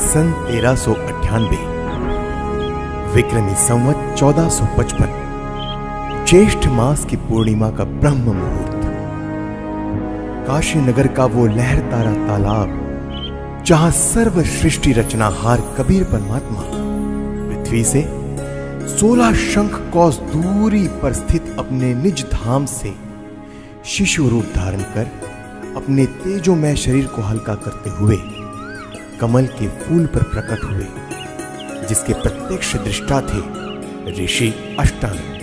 सन 1398 विक्रमी संवत 1455 ज्येष्ठ मास की पूर्णिमा का ब्रह्म मुहूर्त, काशी नगर का वो लहरतारा तालाब जहां सर्व सृष्टि रचनाहार कबीर परमात्मा पृथ्वी से 16 शंख कोस दूरी पर स्थित अपने निज धाम से शिशु रूप धारण कर अपने तेजोमय शरीर को हल्का करते हुए कमल के फूल पर प्रकट हुए, जिसके प्रत्यक्ष दृष्टा थे ऋषि अष्टानंद।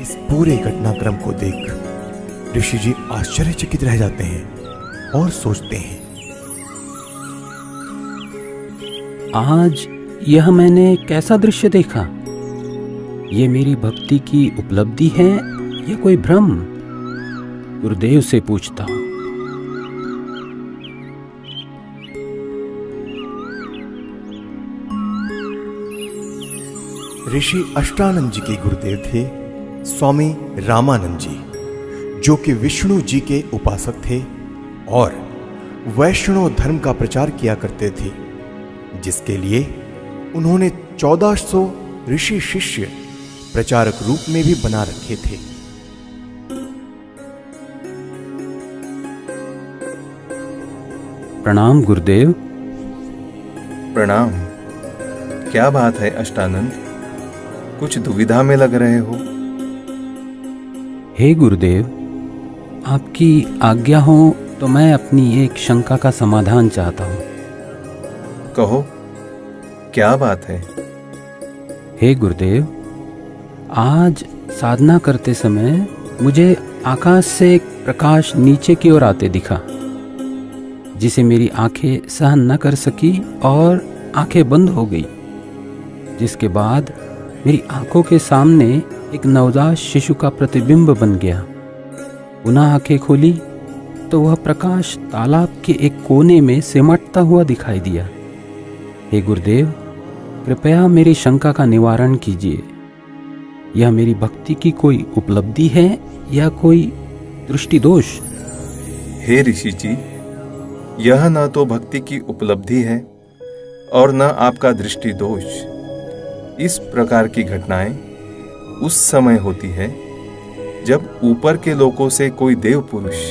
इस पूरे घटनाक्रम को देख ऋषि जी आश्चर्यचकित रह जाते हैं और सोचते हैं, आज यह मैंने कैसा दृश्य देखा? ये मेरी भक्ति की उपलब्धि है या कोई भ्रम? गुरुदेव से पूछता हूं। ऋषि अष्टानंद जी के गुरुदेव थे स्वामी रामानंद जी, जो कि विष्णु जी के उपासक थे और वैष्णव धर्म का प्रचार किया करते थे, जिसके लिए उन्होंने 1400 ऋषि शिष्य प्रचारक रूप में भी बना रखे थे। प्रणाम गुरुदेव। प्रणाम। क्या बात है अष्टानंद, कुछ दुविधा में लग रहे हो? हे गुरुदेव, आपकी आज्ञा हो तो मैं अपनी एक शंका का समाधान चाहता हूँ। कहो, क्या बात है? हे गुरुदेव, आज साधना करते समय मुझे आकाश से एक प्रकाश नीचे की ओर आते दिखा, जिसे मेरी आंखें सहन न कर सकी और आंखें बंद हो गई, जिसके बाद मेरी आंखों के सामने एक नवजात शिशु का प्रतिबिंब बन गया। पुनः आंखें खोली तो वह प्रकाश तालाब के एक कोने में सिमटता हुआ दिखाई दिया। हे गुरुदेव, कृपया मेरी शंका का निवारण कीजिए। यह मेरी भक्ति की कोई उपलब्धि है या कोई दृष्टि दोष? हे ऋषि जी, यह न तो भक्ति की उपलब्धि है और न आपका दृष्टि दोष। इस प्रकार की घटनाएं उस समय होती है जब ऊपर के लोकों से कोई देव पुरुष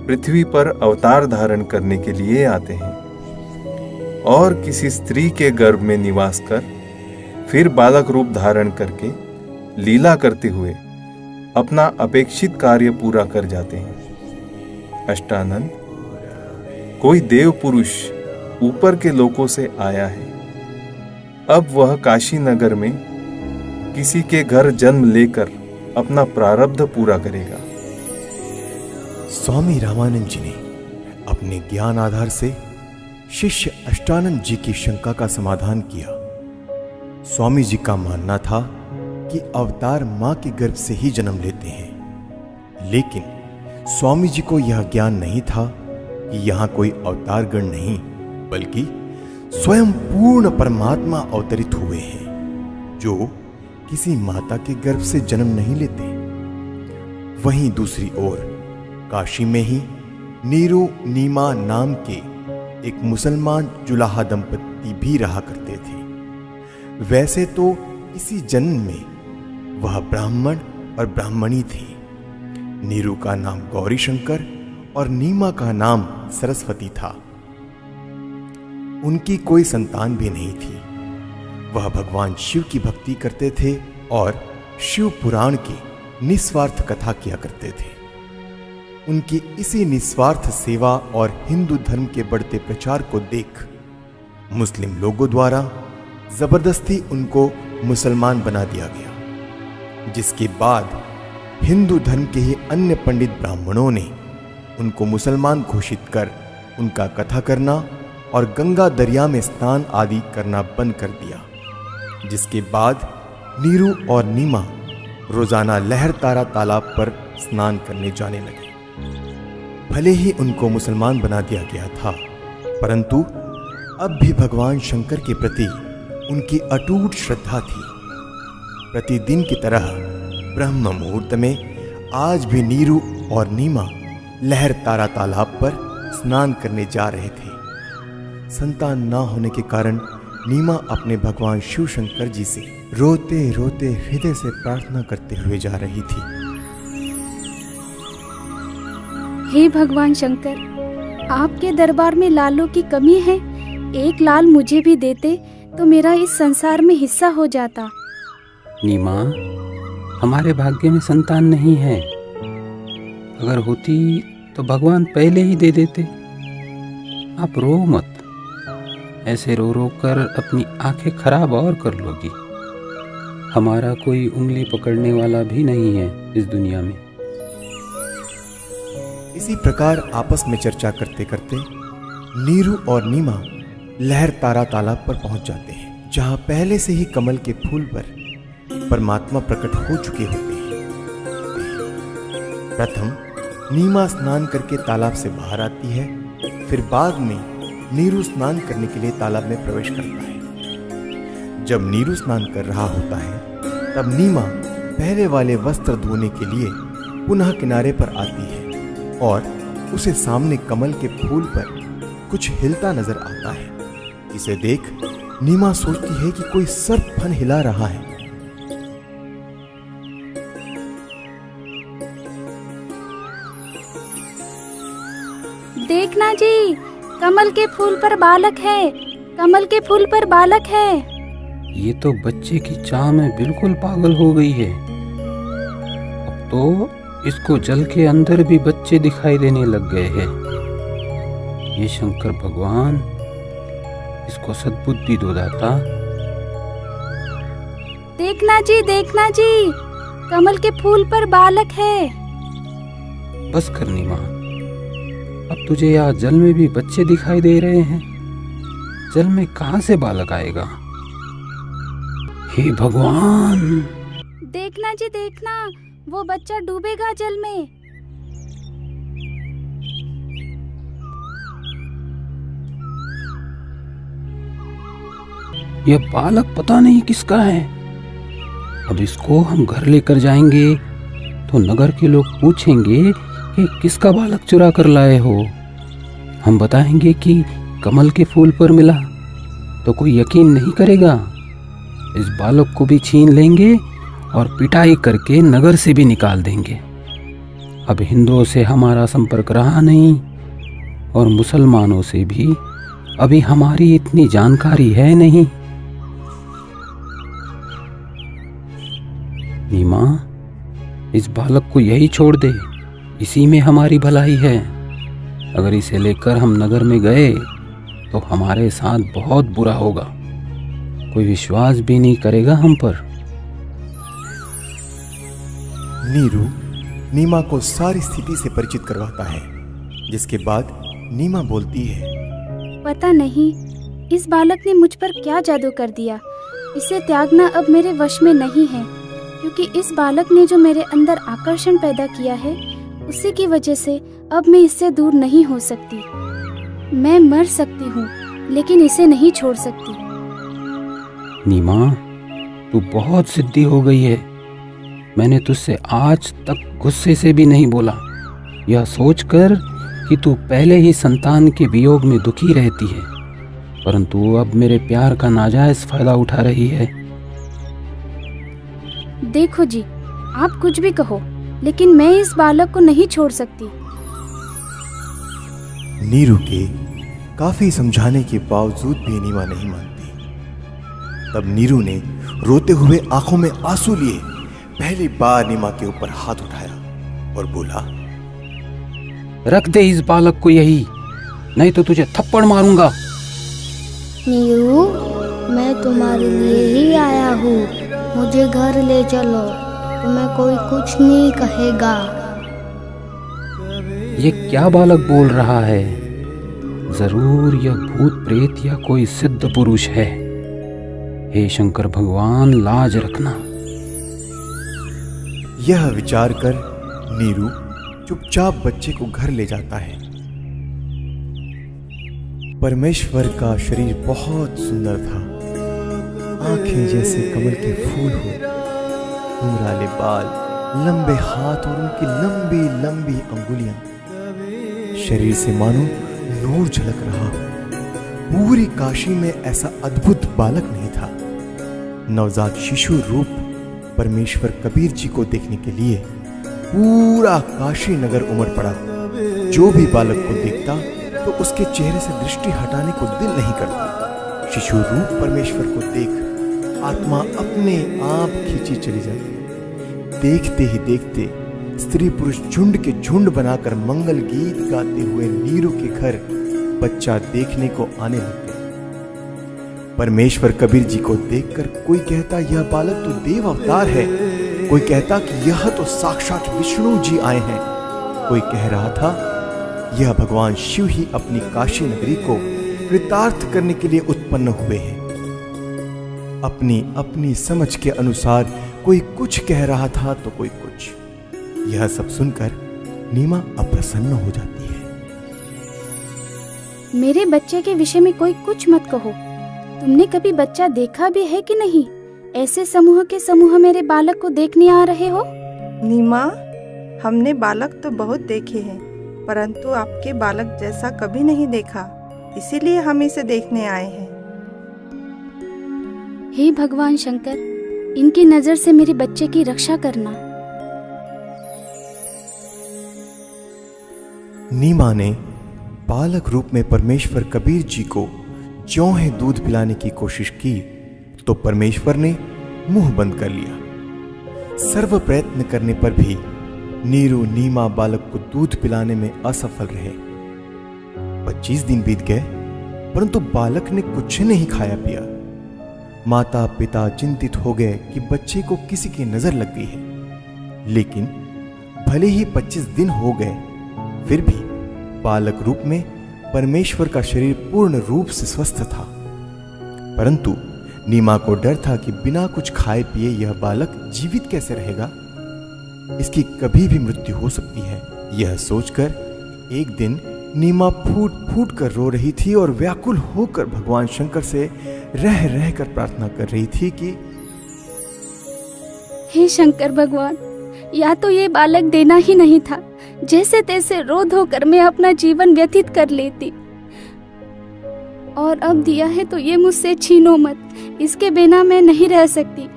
पृथ्वी पर अवतार धारण करने के लिए आते हैं और किसी स्त्री के गर्भ में निवास कर फिर बालक रूप धारण करके लीला करते हुए अपना अपेक्षित कार्य पूरा कर जाते हैं। अष्टानंद, कोई देव पुरुष ऊपर के लोकों से आया है। अब वह काशी नगर में किसी के घर जन्म लेकर अपना प्रारब्ध पूरा करेगा। स्वामी रामानंद जी ने अपने ज्ञान आधार से शिष्य अष्टानंद जी की शंका का समाधान किया। स्वामी जी का मानना था कि अवतार मां के गर्भ से ही जन्म लेते हैं, लेकिन स्वामी जी को यह ज्ञान नहीं था कि यहां कोई अवतार गण नहीं, बल्कि स्वयं पूर्ण परमात्मा अवतरित हुए हैं, जो किसी माता के गर्भ से जन्म नहीं लेते। वहीं दूसरी ओर काशी में ही नीरू नीमा नाम के एक मुसलमान जुलाहा दंपति भी रहा करते थे। वैसे तो इसी जन्म में वह ब्राह्मण और ब्राह्मणी थी। नीरू का नाम गौरी शंकर और नीमा का नाम सरस्वती था। उनकी कोई संतान भी नहीं थी। वह भगवान शिव की भक्ति करते थे और शिव पुराण की निस्वार्थ कथा किया करते थे। उनकी इसी निस्वार्थ सेवा और हिंदू धर्म के बढ़ते प्रचार को देख मुस्लिम लोगों द्वारा जबरदस्ती उनको मुसलमान बना दिया गया, जिसके बाद हिंदू धर्म के ही अन्य पंडित ब्राह्मणों ने उनको मुसलमान घोषित कर उनका कथा करना और गंगा दरिया में स्नान आदि करना बंद कर दिया, जिसके बाद नीरू और नीमा रोजाना लहरतारा तालाब पर स्नान करने जाने लगे। भले ही उनको मुसलमान बना दिया गया था, परंतु अब भी भगवान शंकर के प्रति उनकी अटूट श्रद्धा थी। प्रतिदिन की तरह ब्रह्म मुहूर्त में आज भी नीरू और नीमा लहरतारा तालाब पर स्नान करने जा रहे थे। संतान ना होने के कारण नीमा अपने भगवान शिव शंकर जी से रोते रोते हृदय से प्रार्थना करते हुए जा रही थी। हे भगवान शंकर, आपके दरबार में लालों की कमी है। एक लाल मुझे भी देते तो मेरा इस संसार में हिस्सा हो जाता। नीमा, हमारे भाग्य में संतान नहीं है। अगर होती तो भगवान पहले ही दे देते। आप रो मत। ऐसे रो रो कर अपनी आंखें खराब और कर लोगी। हमारा कोई उंगली पकड़ने वाला भी नहीं है इस दुनिया में। इसी प्रकार आपस में चर्चा करते करते नीरू और नीमा लहर तारा तालाब पर पहुंच जाते हैं, जहां पहले से ही कमल के फूल पर परमात्मा प्रकट हो चुके होते हैं। प्रथम नीमा स्नान करके तालाब से बाहर आती है, फिर बाद में नीरू स्नान करने के लिए तालाब में प्रवेश करता है। जब नीरू स्नान कर रहा होता है तब नीमा पहले वाले वस्त्र धोने के लिए पुनः किनारे पर आती है और उसे सामने कमल के फूल पर कुछ हिलता नजर आता है। इसे देख नीमा सोचती है कि कोई सर्प फन हिला रहा है। देखना जी, कमल के फूल पर बालक है। कमल के फूल पर बालक है। ये तो बच्चे की चाह में बिल्कुल पागल हो गई है। अब तो इसको जल के अंदर भी बच्चे दिखाई देने लग गए हैं। ये शंकर भगवान, इसको सद्बुद्धि दो दाता। देखना जी, देखना जी, कमल के फूल पर बालक है। बस कर नीमा, अब तुझे यहाँ जल में भी बच्चे दिखाई दे रहे हैं। जल में कहाँ से बालक आएगा? हे भगवान! देखना जी, देखना, वो बच्चा डूबेगा जल में। यह बालक पता नहीं किसका है। अब इसको हम घर लेकर जाएंगे तो नगर के लोग पूछेंगे कि किसका बालक चुरा कर लाए हो। हम बताएंगे कि कमल के फूल पर मिला तो कोई यकीन नहीं करेगा। इस बालक को भी छीन लेंगे और पिटाई करके नगर से भी निकाल देंगे। अब हिंदुओं से हमारा संपर्क रहा नहीं और मुसलमानों से भी अभी हमारी इतनी जानकारी है नहीं। नीमा, इस बालक को यही छोड़ दे, इसी में हमारी भलाई है। अगर इसे लेकर हम नगर में गए तो हमारे साथ बहुत बुरा होगा। कोई विश्वास भी नहीं करेगा हम पर। नीरू नीमा को सारी स्थिति से परिचित करवाता है, जिसके बाद नीमा बोलती है, पता नहीं इस बालक ने मुझ पर क्या जादू कर दिया। इसे त्यागना अब मेरे वश में नहीं है, क्योंकि इस बालक ने जो मेरे अंदर आकर्षण पैदा किया है, उसी की वजह से अब मैं इससे दूर नहीं हो सकती। मैं मर सकती हूँ लेकिन इसे नहीं छोड़ सकती। नीमा, तू बहुत जिद्दी हो गई है। मैंने तुझसे आज तक गुस्से से भी नहीं बोला, यह सोचकर कि तू पहले ही संतान के वियोग में दुखी रहती है, परंतु अब मेरे प्यार का नाजायज फायदा उठा रही है। देखो जी, आप कुछ भी कहो, लेकिन मैं इस बालक को नहीं छोड़ सकती। नीरू के काफी समझाने के बावजूद भी नीमा नहीं मानती। तब नीरू ने रोते हुए आंखों में आंसू लिए पहली बार नीमा के ऊपर हाथ उठाया और बोला, रख दे इस बालक को यही, नहीं तो तुझे थप्पड़ मारूंगा। नीरू, मैं तुम्हारे लिए ही आया हूँ। मुझे घर ले चलो, तुम्हें कोई कुछ नहीं कहेगा। ये क्या बालक बोल रहा है? जरूर यह भूत प्रेत या कोई सिद्ध पुरुष है। हे शंकर भगवान, लाज रखना। यह विचार कर नीरू चुपचाप बच्चे को घर ले जाता है। परमेश्वर का शरीर बहुत सुंदर था। आंखें जैसे कमल के फूल हो, घुंघराले बाल, लंबे हाथ और उनकी लंबी लंबी अंगुलियां। शरीर से मानो नूर झलक रहा हो। पूरी काशी में ऐसा अद्भुत बालक नहीं था। नवजात शिशु रूप परमेश्वर कबीर जी को देखने के लिए पूरा काशी नगर उमड़ पड़ा। जो भी बालक को देखता तो उसके चेहरे से दृष्टि हटाने को दिल नहीं करता। शिशु रूप परमेश्वर को देख आत्मा अपने आप खींची चली जाती। देखते ही देखते स्त्री पुरुष झुंड के झुंड बनाकर मंगल गीत गाते हुए नीरू के घर बच्चा देखने को आने लग गए। परमेश्वर कबीर जी को देखकर कोई कहता यह बालक तो देव अवतार है, कोई कहता कि यह तो साक्षात विष्णु जी आए हैं, कोई कह रहा था यह भगवान शिव ही अपनी काशी नगरी को कृतार्थ करने के लिए उत्पन्न हुए हैं। अपनी अपनी समझ के अनुसार कोई कुछ कह रहा था तो कोई कुछ। यह सब सुनकर नीमा अप्रसन्न हो जाती है। मेरे बच्चे के विषय में कोई कुछ मत कहो। तुमने कभी बच्चा देखा भी है कि नहीं? ऐसे समूह के समूह मेरे बालक को देखने आ रहे हो? नीमा, हमने बालक तो बहुत देखे हैं, परंतु आपके बालक जैसा कभी नहीं देखा, इसीलिए हम इसे देखने आए हैं। हे भगवान शंकर, इनकी नजर से मेरे बच्चे की रक्षा करना। नीमा ने बालक रूप में परमेश्वर कबीर जी को ज्यों ही दूध पिलाने की कोशिश की तो परमेश्वर ने मुंह बंद कर लिया। सर्व प्रयत्न करने पर भी नीरू नीमा बालक को दूध पिलाने में असफल रहे। 25 दिन बीत गए परंतु बालक ने कुछ नहीं खाया पिया। माता पिता चिंतित हो गए कि बच्चे को किसी की नजर लग गई है। लेकिन भले ही 25 दिन हो गए फिर भी बालक रूप में परमेश्वर का शरीर पूर्ण रूप से स्वस्थ था। परंतु नीमा को डर था कि बिना कुछ खाए पिए यह बालक जीवित कैसे रहेगा, इसकी कभी भी मृत्यु हो सकती है। यह सोचकर एक दिन नीमा फूट फूट कर रो रही थी और व्याकुल होकर भगवान शंकर से रह रह कर प्रार्थना कर रही थी कि हे शंकर भगवान, या तो ये बालक देना ही नहीं था, जैसे तैसे रो धो कर मैं अपना जीवन व्यतीत कर लेती, और अब दिया है तो ये मुझसे छीनो मत। इसके बिना मैं नहीं रह सकती।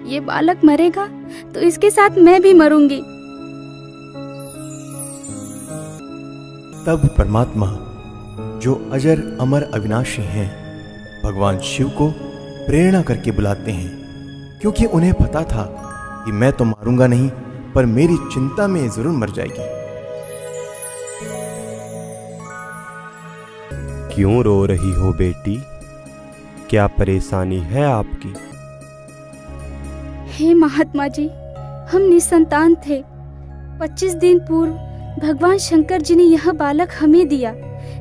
ये बालक मरेगा तो इसके साथ मैं भी मरूंगी। तब परमात्मा जो अजर अमर अविनाशी हैं भगवान शिव को प्रेरणा करके बुलाते हैं, क्योंकि उन्हें पता था कि मैं तो मारूंगा नहीं पर मेरी चिंता में जरूर मर जाएगी। क्यों रो रही हो बेटी? क्या परेशानी है आपकी? हे महात्मा जी, हम निसंतान थे। 25 दिन पूर्व भगवान शंकर जी ने यह बालक हमें दिया,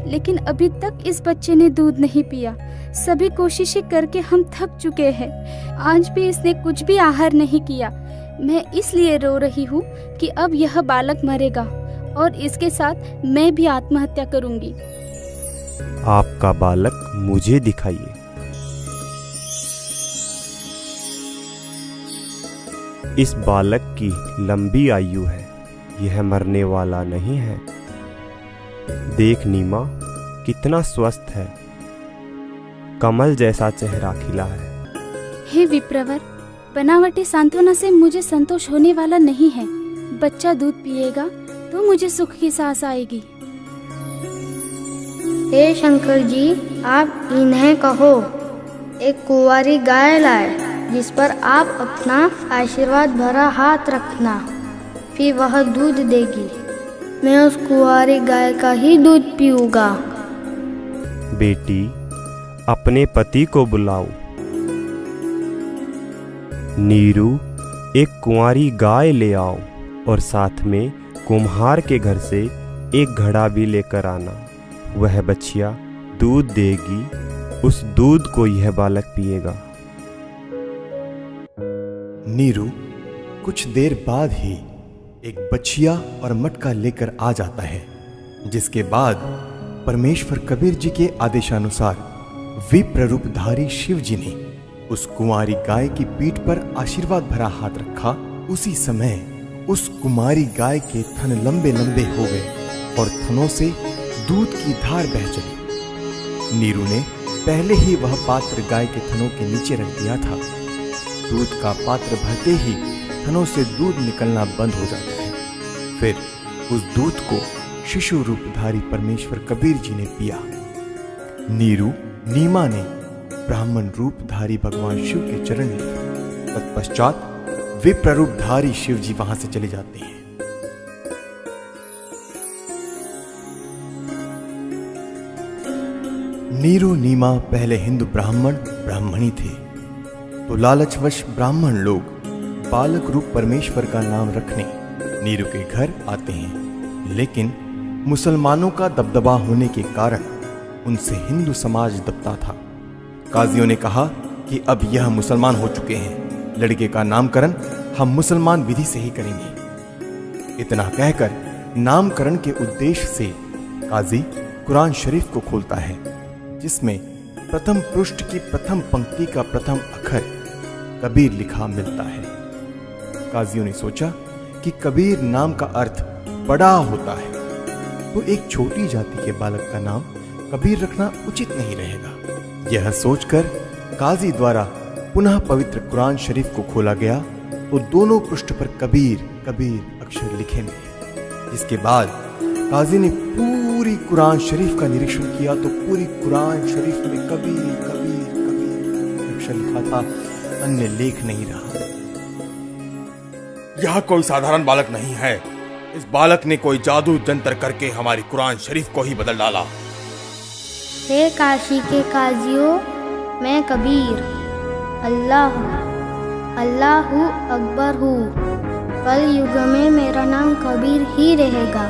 लेकिन अभी तक इस बच्चे ने दूध नहीं पिया। सभी कोशिशें करके हम थक चुके हैं। आज भी इसने कुछ भी आहार नहीं किया। मैं इसलिए रो रही हूँ कि अब यह बालक मरेगा और इसके साथ मैं भी आत्महत्या करूंगी। आपका बालक मुझे दिखाइए। इस बालक की लंबी आयु है, यह मरने वाला नहीं है। देख नीमा, कितना स्वस्थ है, कमल जैसा चेहरा खिला है। हे विप्रवर, बनावटी सांत्वना से मुझे संतोष होने वाला नहीं है। बच्चा दूध पिएगा तो मुझे सुख की सांस आएगी। हे शंकर जी, आप इन्हें कहो एक कुंवारी गाय लाए, जिस पर आप अपना आशीर्वाद भरा हाथ रखना, फिर वह दूध देगी। मैं उस कुंवारी गाय का ही दूध पीऊंगा। बेटी, अपने पति को बुलाओ। नीरू, एक कुंवारी गाय ले आओ और साथ में कुम्हार के घर से एक घड़ा भी लेकर आना। वह बच्चिया दूध देगी, उस दूध को यह बालक पिएगा। नीरू कुछ देर बाद ही एक बछिया और मटका लेकर आ जाता है, जिसके बाद परमेश्वर कबीर जी के आदेशानुसार विप्र रूपधारी शिव जी ने उस कुंवारी गाय की पीठ पर आशीर्वाद भरा हाथ रखा। उसी समय उस कुमारी गाय के थन लंबे लंबे हो गए और थनों से दूध की धार बह चली। नीरू ने पहले ही वह पात्र गाय के थनों के नीचे रख दिया था। दूध का पात्र भरते ही थनों से दूध निकलना बंद हो जाता है। फिर उस दूध को शिशु रूपधारी परमेश्वर कबीर जी ने पिया। नीरू नीमा ने ब्राह्मण रूपधारी भगवान शिव के चरण लिए। तत्पश्चात विप्र रूपधारी शिव जी वहां से चले जाते हैं। नीरू नीमा पहले हिंदू ब्राह्मण ब्राह्मणी थे, तो लालचवश ब्राह्मण लोग बालक रूप परमेश्वर का नाम रखने नीरू के घर आते हैं। लेकिन मुसलमानों का दबदबा होने के कारण उनसे हिंदू समाज दबता था। काजियों ने कहा कि अब यह मुसलमान हो चुके हैं, लड़के का नामकरण हम मुसलमान विधि से ही करेंगे। इतना कहकर नामकरण के उद्देश्य से काजी कुरान शरीफ को खोलता है, जिसमें प्रथम पृष्ठ की प्रथम पंक्ति का प्रथम अक्षर कबीर लिखा मिलता है। काजियों ने सोचा कि कबीर नाम का अर्थ बड़ा होता है, तो एक छोटी जाति के बालक का नाम कबीर रखना उचित नहीं रहेगा। यह सोचकर काजी द्वारा पुनः पवित्र कुरान शरीफ को खोला गया, तो दोनों पृष्ठ पर कबीर कबीर अक्षर लिखे मिले। जिसके बाद काजी ने पूरी कुरान शरीफ का निरीक्षण किया, तो पूरी कुरान शरीफ में कबीर कबीर कबीर अक्षर लिखा था, अन्य लेख नहीं रहा। यह कोई साधारण बालक नहीं है। इस बालक ने कोई जादू जंतर करके हमारी कुरान शरीफ को ही बदल डाला। हे काशी के काजियों, मैं कबीर अल्लाह अकबर हूँ। कल युग में मेरा नाम कबीर ही रहेगा।